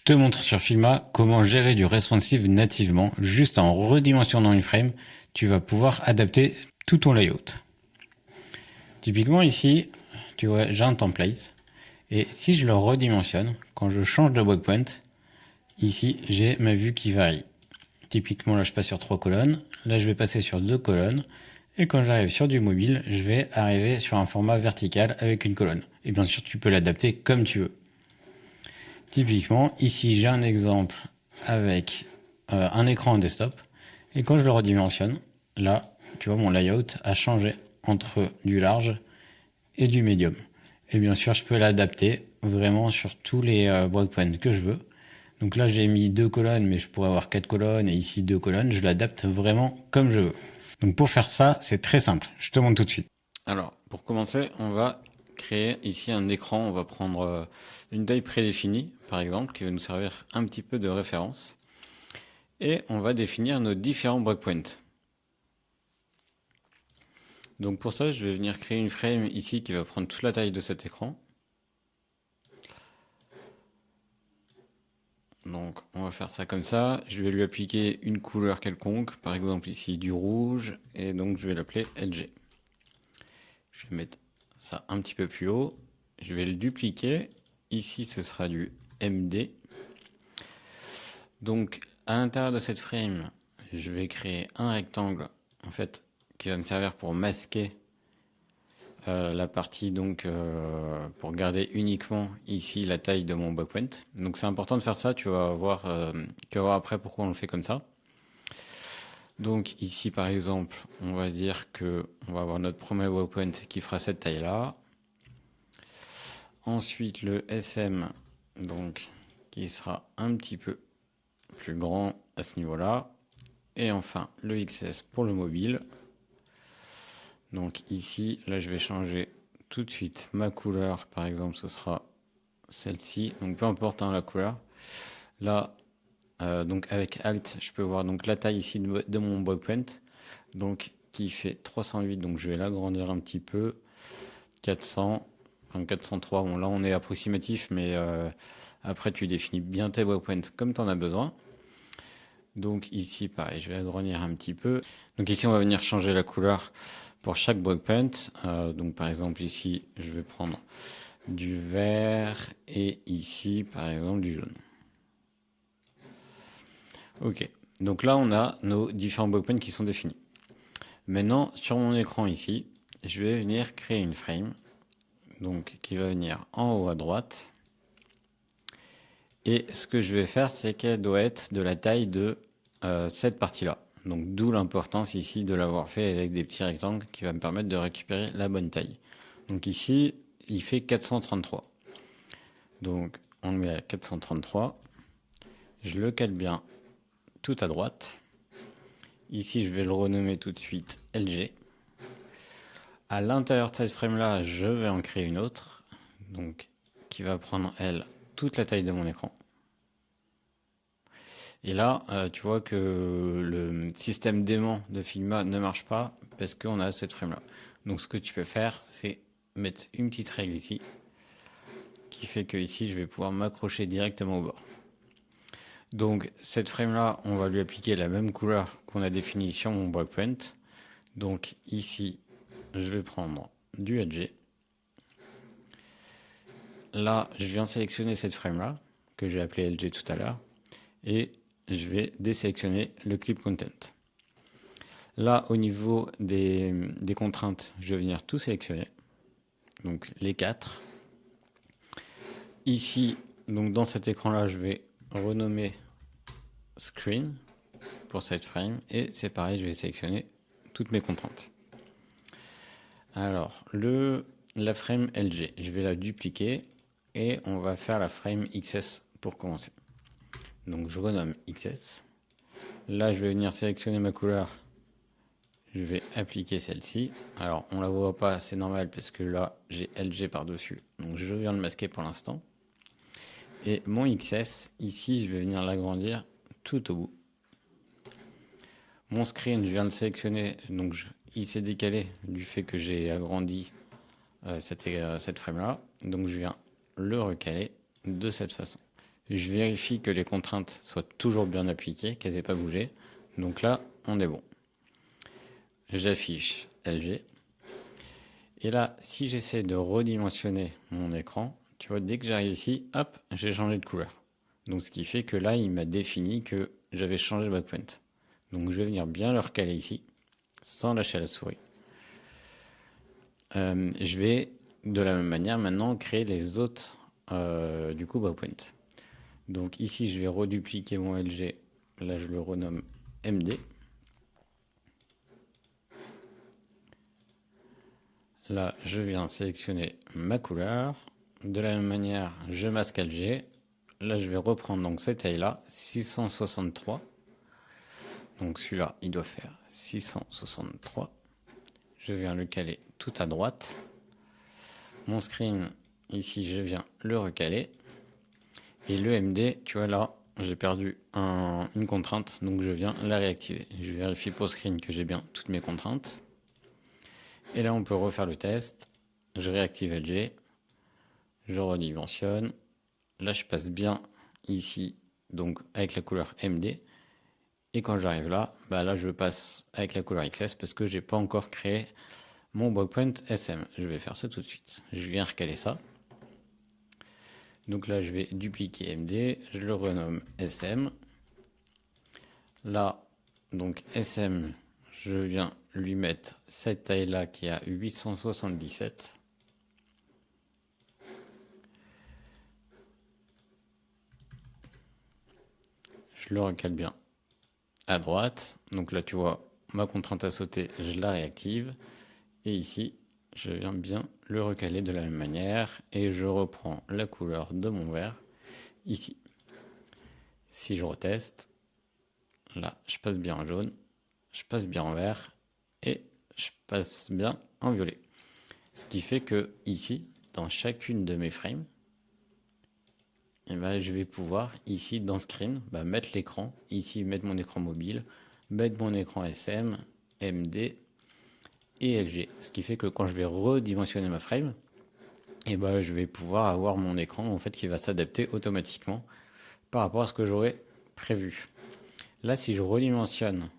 te montre sur Figma comment gérer du responsive nativement. Juste en redimensionnant une frame, tu vas pouvoir adapter tout ton layout. Typiquement ici, tu vois, j'ai un template. Et si je le redimensionne, quand je change de breakpoint, ici, j'ai ma vue qui varie. Typiquement, là, je passe sur 3 colonnes. Là, je vais passer sur 2 colonnes. Et quand j'arrive sur du mobile, je vais arriver sur un format vertical avec une colonne. Et bien sûr, tu peux l'adapter comme tu veux. Typiquement, ici, j'ai un exemple avec un écran desktop. Et quand je le redimensionne, là, tu vois, mon layout a changé entre du large et du médium. Et bien sûr, je peux l'adapter vraiment sur tous les breakpoints que je veux. Donc là, j'ai mis 2 colonnes, mais je pourrais avoir 4 colonnes et ici 2 colonnes. Je l'adapte vraiment comme je veux. Donc pour faire ça, c'est très simple. Je te montre tout de suite. Alors, pour commencer, on va créer ici un écran. On va prendre une taille prédéfinie, par exemple, qui va nous servir un petit peu de référence. Et on va définir nos différents breakpoints. Donc pour ça, je vais venir créer une frame ici qui va prendre toute la taille de cet écran. Donc on va faire ça comme ça. Je vais lui appliquer une couleur quelconque, par exemple ici du rouge, et donc je vais l'appeler LG. Je vais mettre ça un petit peu plus haut. Je vais le dupliquer. Ici, ce sera du MD. Donc à l'intérieur de cette frame, je vais créer un rectangle en fait qui va me servir pour masquer la partie donc pour garder uniquement ici la taille de mon breakpoint. Donc c'est important de faire ça, tu vas voir après pourquoi on le fait comme ça. Donc ici par exemple, on va dire que on va avoir notre premier breakpoint qui fera cette taille là. Ensuite le SM donc qui sera un petit peu plus grand à ce niveau-là. Et enfin le XS pour le mobile. Donc ici, là je vais changer tout de suite ma couleur, par exemple ce sera celle-ci, donc peu importe la couleur. Là, donc avec Alt, je peux voir donc la taille ici de mon breakpoint, donc qui fait 308, donc je vais l'agrandir un petit peu, 400, enfin 403, bon là on est approximatif, mais après tu définis bien tes breakpoints comme tu en as besoin. Donc ici pareil, je vais agrandir un petit peu. Donc ici on va venir changer la couleur pour chaque breakpoint. Donc par exemple ici je vais prendre du vert et ici par exemple du jaune. Ok, donc là on a nos différents breakpoints qui sont définis. Maintenant sur mon écran ici, je vais venir créer une frame donc qui va venir en haut à droite. Et ce que je vais faire, c'est qu'elle doit être de la taille de cette partie-là. Donc d'où l'importance ici de l'avoir fait avec des petits rectangles qui va me permettre de récupérer la bonne taille. Donc ici, il fait 433. Donc on le met à 433. Je le cale bien tout à droite. Ici, je vais le renommer tout de suite LG. À l'intérieur de cette frame-là, je vais en créer une autre. Donc qui va prendre, elle, toute la taille de mon écran. Et là, tu vois que le système d'aimant de Figma ne marche pas parce qu'on a cette frame-là. Donc ce que tu peux faire, c'est mettre une petite règle ici qui fait que ici, je vais pouvoir m'accrocher directement au bord. Donc cette frame-là, on va lui appliquer la même couleur qu'on a définie sur mon breakpoint. Donc ici, je vais prendre du LG. Là, je viens sélectionner cette frame-là que j'ai appelée LG tout à l'heure et je vais désélectionner le clip content. Là, au niveau des contraintes, je vais venir tout sélectionner. Donc les 4. Ici, donc dans cet écran-là, je vais renommer screen pour cette frame. Et c'est pareil, je vais sélectionner toutes mes contraintes. Alors, la frame LG, je vais la dupliquer et on va faire la frame XS pour commencer. Donc je renomme XS. Là, je vais venir sélectionner ma couleur. Je vais appliquer celle-ci. Alors, on la voit pas, c'est normal parce que là, j'ai LG par-dessus. Donc, je viens de masquer pour l'instant. Et mon XS, ici, je vais venir l'agrandir tout au bout. Mon screen, je viens de sélectionner. Donc, il s'est décalé du fait que j'ai agrandi cette frame-là. Donc, je viens le recaler de cette façon. Je vérifie que les contraintes soient toujours bien appliquées, qu'elles n'aient pas bougé. Donc là, on est bon. J'affiche LG. Et là, si j'essaie de redimensionner mon écran, tu vois, dès que j'arrive ici, hop, j'ai changé de couleur. Donc ce qui fait que là, il m'a défini que j'avais changé le breakpoint. Donc je vais venir bien le recaler ici, sans lâcher la souris. Je vais de la même manière maintenant créer les autres du coup breakpoint. Donc ici, je vais redupliquer mon LG. Là, je le renomme MD. Là, je viens sélectionner ma couleur. De la même manière, je masque LG. Là, je vais reprendre donc cette taille-là, 663. Donc celui-là, il doit faire 663. Je viens le caler tout à droite. Mon screen, ici, je viens le recaler. Et le MD, tu vois là, j'ai perdu une contrainte, donc je viens la réactiver. Je vérifie pour screen que j'ai bien toutes mes contraintes. Et là, on peut refaire le test. Je réactive LG. Je redimensionne. Là, je passe bien ici, donc avec la couleur MD. Et quand j'arrive là, bah là, je passe avec la couleur XS parce que j'ai pas encore créé mon breakpoint SM. Je vais faire ça tout de suite. Je viens recaler ça. Donc là, je vais dupliquer MD. Je le renomme SM. Là, donc SM, je viens lui mettre cette taille-là qui est à 877. Je le recale bien à droite. Donc là, tu vois, ma contrainte à sauter, je la réactive. Et ici, je viens bien le recaler de la même manière. Et je reprends la couleur de mon vert ici. Si je reteste, là, je passe bien en jaune, je passe bien en vert et je passe bien en violet. Ce qui fait que ici, dans chacune de mes frames, et ben, je vais pouvoir ici dans Screen mettre l'écran, ici mettre mon écran mobile, mettre mon écran SM, MD et LG. Ce qui fait que quand je vais redimensionner ma frame, et ben, je vais pouvoir avoir mon écran en fait qui va s'adapter automatiquement par rapport à ce que j'aurais prévu. Là, si je redimensionne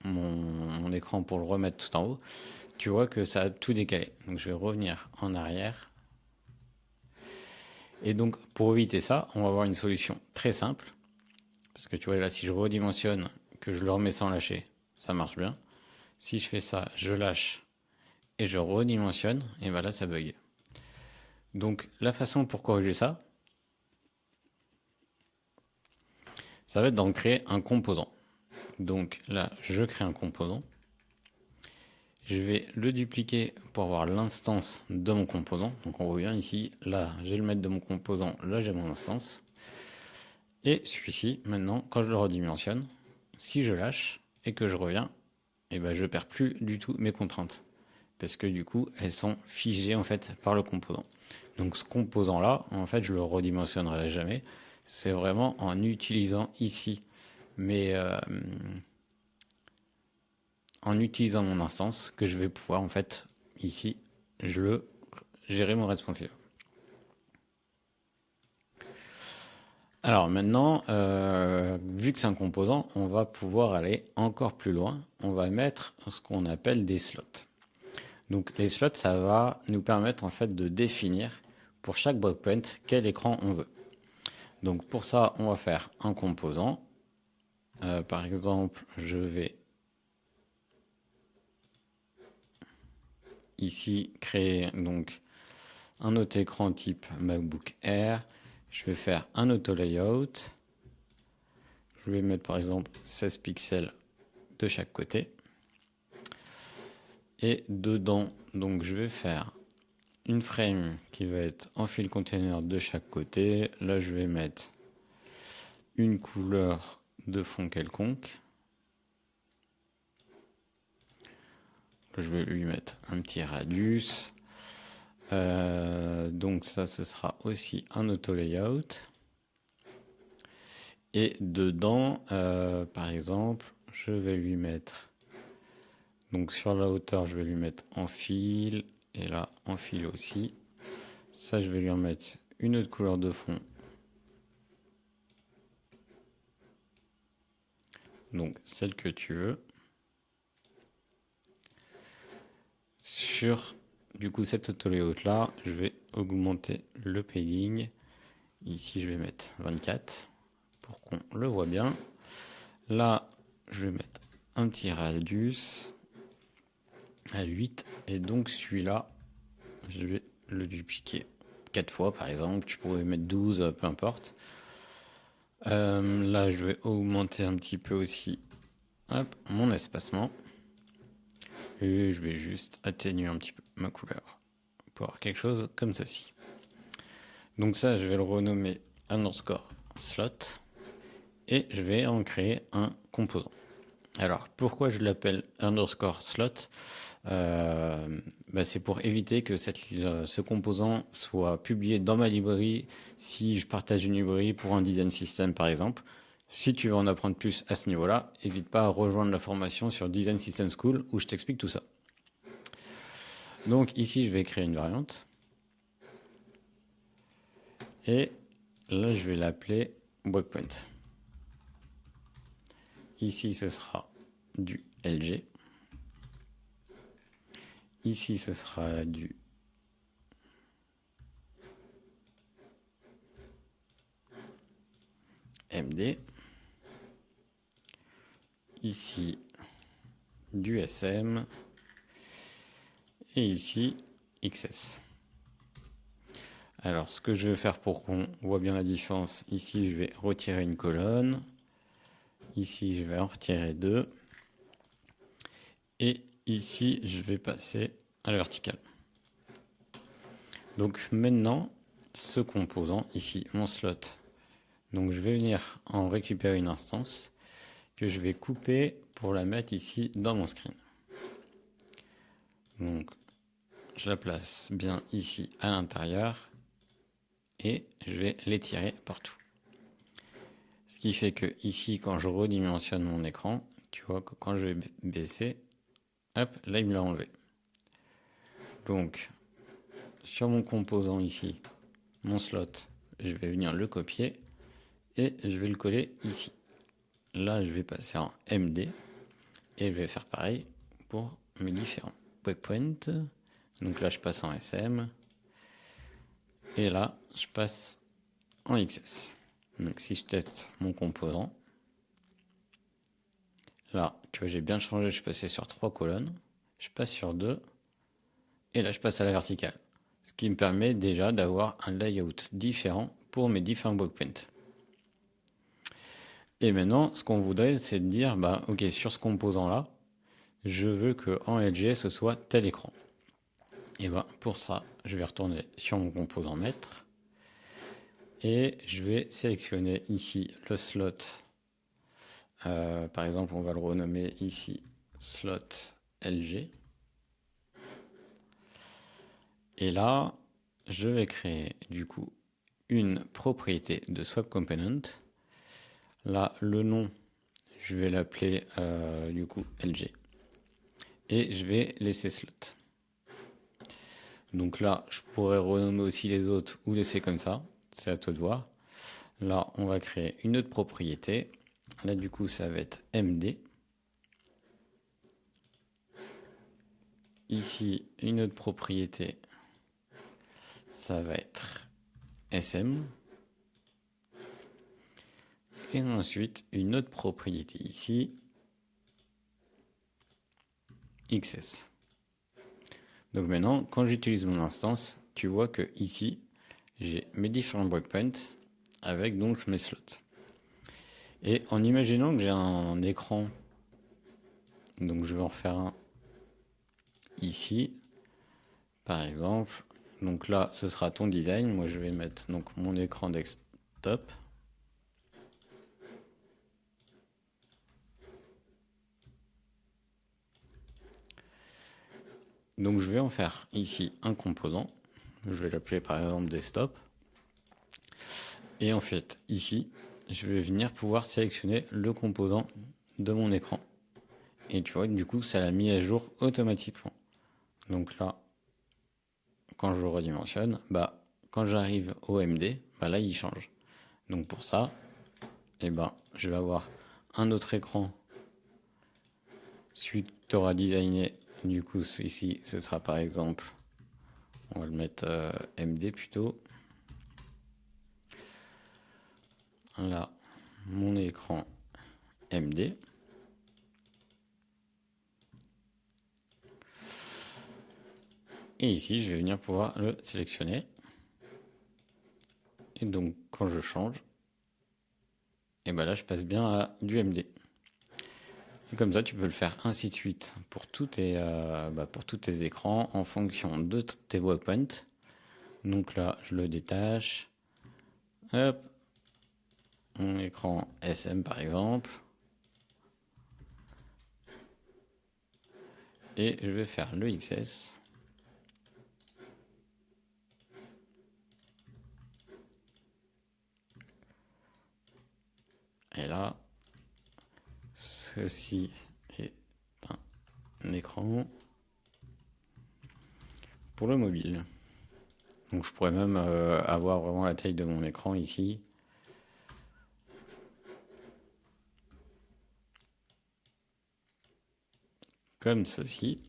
mon écran pour le remettre tout en haut, tu vois que ça a tout décalé. Donc je vais revenir en arrière. Et donc pour éviter ça, on va avoir une solution très simple. Parce que tu vois là, si je redimensionne, que je le remets sans lâcher, ça marche bien. Si je fais ça, je lâche et je redimensionne, et ben là ça bug. Donc la façon pour corriger ça, ça va être d'en créer un composant. Donc là, je crée un composant. Je vais le dupliquer pour avoir l'instance de mon composant. Donc on revient ici, là j'ai le maître de mon composant, là j'ai mon instance. Et celui-ci, maintenant, quand je le redimensionne, si je lâche et que je reviens, et ben je perds plus du tout mes contraintes. Parce que du coup, elles sont figées en fait par le composant. Donc ce composant-là, en fait, je le redimensionnerai jamais. C'est vraiment en utilisant ici en utilisant mon instance que je vais pouvoir en fait ici gérer mon responsive. Alors maintenant, vu que c'est un composant, on va pouvoir aller encore plus loin. On va mettre ce qu'on appelle des slots. Donc les slots, ça va nous permettre en fait de définir pour chaque breakpoint quel écran on veut. Donc pour ça, on va faire un composant. Par exemple, je vais ici créer donc un autre écran type MacBook Air. Je vais faire un auto layout. Je vais mettre par exemple 16 pixels de chaque côté. Et dedans, donc je vais faire une frame qui va être en fil container de chaque côté. Là, je vais mettre une couleur de fond quelconque. Je vais lui mettre un petit radius. Donc ça, ce sera aussi un auto layout. Et dedans, par exemple, je vais lui mettre, donc sur la hauteur, je vais lui mettre en fil, et là, en fil aussi. Ça, je vais lui en mettre une autre couleur de fond donc celle que tu veux, sur du coup cette auto-layout là, je vais augmenter le padding. Ici, je vais mettre 24 pour qu'on le voit bien. Là, je vais mettre un petit radius à 8 et donc celui-là, je vais le dupliquer 4 fois par exemple. Tu pourrais mettre 12, peu importe. Là, je vais augmenter un petit peu aussi mon espacement. Et je vais juste atténuer un petit peu ma couleur pour avoir quelque chose comme ceci. Donc ça, je vais le renommer underscore slot et je vais en créer un composant. Alors, pourquoi je l'appelle underscore slot? C'est pour éviter que ce composant soit publié dans ma librairie si je partage une librairie pour un design system par exemple. Si tu veux en apprendre plus à ce niveau-là, n'hésite pas à rejoindre la formation sur Design System School où je t'explique tout ça. Donc ici, je vais créer une variante. Et là, je vais l'appeler breakpoint. Ici, ce sera du LG. Ici, ce sera du MD. Ici, du SM. Et ici, XS. Alors, ce que je vais faire pour qu'on voit bien la différence, ici, je vais retirer une colonne. Ici, je vais en retirer 2. Et ici, je vais passer à la verticale. Donc maintenant, ce composant, ici, mon slot, donc je vais venir en récupérer une instance que je vais couper pour la mettre ici dans mon screen. Donc, je la place bien ici à l'intérieur et je vais l'étirer partout. Ce qui fait que ici, quand je redimensionne mon écran, tu vois que quand je vais baisser, hop, là il me l'a enlevé. Donc, sur mon composant ici, mon slot, je vais venir le copier et je vais le coller ici. Là, je vais passer en MD et je vais faire pareil pour mes différents breakpoints. Donc là, je passe en SM et là, je passe en XS. Donc si je teste mon composant, là, tu vois, j'ai bien changé, je suis passé sur 3 colonnes, je passe sur 2 et là, je passe à la verticale. Ce qui me permet déjà d'avoir un layout différent pour mes différents breakpoints. Et maintenant, ce qu'on voudrait, c'est de dire, ok, sur ce composant-là, je veux que en LG, ce soit tel écran. Et pour ça, je vais retourner sur mon composant maître et je vais sélectionner ici le slot. Par exemple, on va le renommer ici slot LG. Et là, je vais créer du coup une propriété de swap component. Là, le nom, je vais l'appeler du coup LG. Et je vais laisser slot. Donc là, je pourrais renommer aussi les autres ou laisser comme ça. C'est à toi de voir. Là, on va créer une autre propriété. Là, du coup, ça va être MD. Ici, une autre propriété. Ça va être SM. Et ensuite, une autre propriété ici. XS. Donc maintenant, quand j'utilise mon instance, tu vois que ici, j'ai mes différents breakpoints avec donc mes slots. Et en imaginant que j'ai un écran, donc je vais en faire un ici, par exemple. Donc là, ce sera ton design. Moi, je vais mettre donc mon écran desktop. Donc je vais en faire ici un composant. Je vais l'appeler par exemple desktop. Et en fait, ici, je vais venir pouvoir sélectionner le composant de mon écran. Et tu vois, du coup, ça l'a mis à jour automatiquement. Donc là, quand je redimensionne, quand j'arrive au MD, là, il change. Donc pour ça, je vais avoir un autre écran celui que tu auras designé, du coup, ici, ce sera par exemple, on va le mettre MD plutôt. Là, mon écran MD. Et ici, je vais venir pouvoir le sélectionner. Et donc, quand je change, et ben là, je passe bien à du MD. Et comme ça, tu peux le faire ainsi de suite pour tous tes écrans en fonction de tes waypoints. Donc là, je le détache. Hop. Mon écran SM par exemple. Et je vais faire le XS. Et là, ceci est un écran pour le mobile. Donc je pourrais même avoir vraiment la taille de mon écran ici. Comme ceci.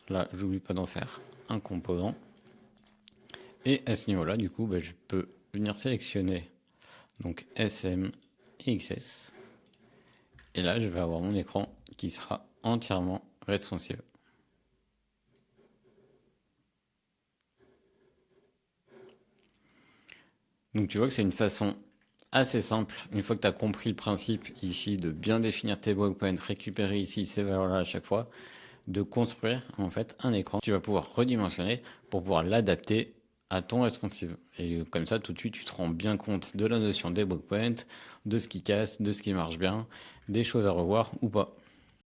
Là, j'oublie pas d'en faire un composant. Et à ce niveau-là, du coup, je peux venir sélectionner donc SM et XS. Et là, je vais avoir mon écran qui sera entièrement responsive. Donc tu vois que c'est une façon assez simple, une fois que tu as compris le principe ici de bien définir tes breakpoints, récupérer ici ces valeurs-là à chaque fois, de construire en fait un écran. Tu vas pouvoir redimensionner pour pouvoir l'adapter à ton responsive. Et comme ça, tout de suite, tu te rends bien compte de la notion des breakpoints, de ce qui casse, de ce qui marche bien, des choses à revoir ou pas.